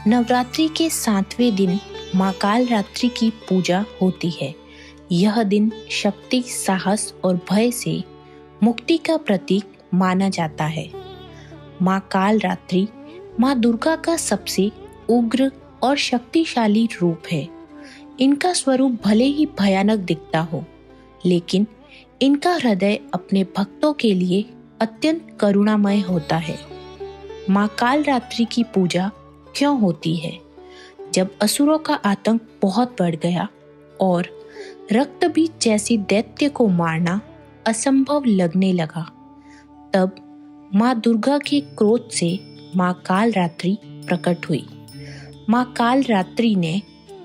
नवरात्रि के 7वें दिन माँ काल रात्रि की पूजा होती है। यह दिन शक्ति, साहस और भय से मुक्ति का प्रतीक माना जाता है। माँ काल रात्रि माँ दुर्गा का सबसे उग्र और शक्तिशाली रूप है। इनका स्वरूप भले ही भयानक दिखता हो, लेकिन इनका हृदय अपने भक्तों के लिए अत्यंत करुणामय होता है। माँ काल रात्रि की पूजा क्यों होती है? जब असुरों का आतंक बहुत बढ़ गया और रक्तबीज जैसे दैत्य को मारना असंभव लगने लगा, तब माँ दुर्गा के क्रोध से माँ काल रात्रि प्रकट हुई। माँ काल रात्रि ने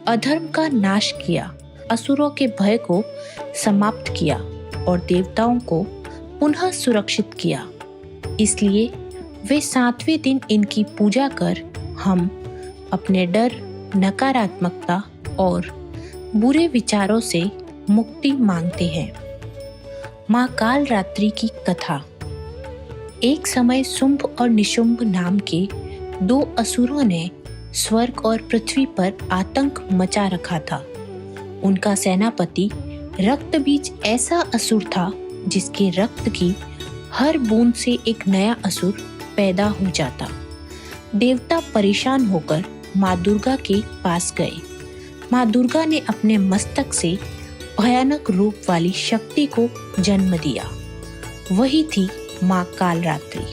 अधर्म का नाश किया, असुरों के भय को समाप्त किया और देवताओं को पुनः सुरक्षित किया। इसलिए वे 7वें दिन इनकी पूजा कर हम अपने डर, नकारात्मकता और बुरे विचारों से मुक्ति मांगते हैं। माँ काल रात्रि की कथा। एक समय शुंभ और निशुंभ नाम के 2 असुरों ने स्वर्ग और पृथ्वी पर आतंक मचा रखा था। उनका सेनापति रक्तबीज ऐसा असुर था जिसके रक्त की हर बूंद से एक नया असुर पैदा हो जाता। देवता परेशान होकर माँ दुर्गा के पास गए। माँ दुर्गा ने अपने मस्तक से भयानक रूप वाली शक्ति को जन्म दिया। वही थी माँ काल रात्रि।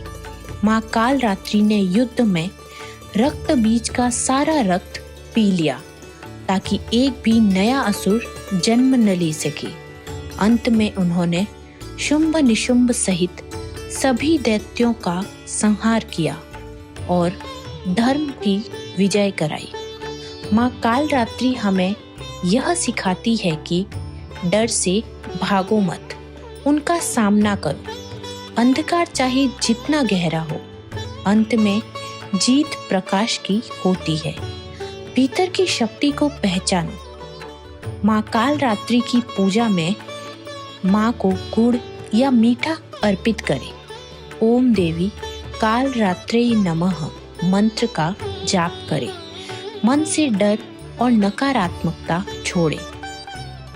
माँ काल रात्रि ने युद्ध में रक्त बीज का सारा रक्त पी लिया ताकि एक भी नया असुर जन्म न ले सके। अंत में उन्होंने शुंभ निशुंभ सहित सभी दैत्यों का संहार किया और धर्म की विजय कराई। माँ काल रात्रि हमें यह सिखाती है कि डर से भागो मत, उनका सामना करो। अंधकार चाहे जितना गहरा हो, अंत में जीत प्रकाश की होती है। भीतर की शक्ति को पहचानो। माँ काल रात्रि की पूजा में माँ को गुड़ या मीठा अर्पित करें। ओम देवी काल रात्रे नमः मंत्र का जाप करें। मन से डर और नकारात्मकता छोड़ें।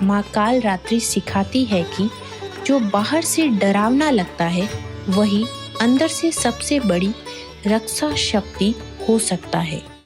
माँ काल रात्रि सिखाती है कि जो बाहर से डरावना लगता है, वही अंदर से सबसे बड़ी रक्षा शक्ति हो सकता है।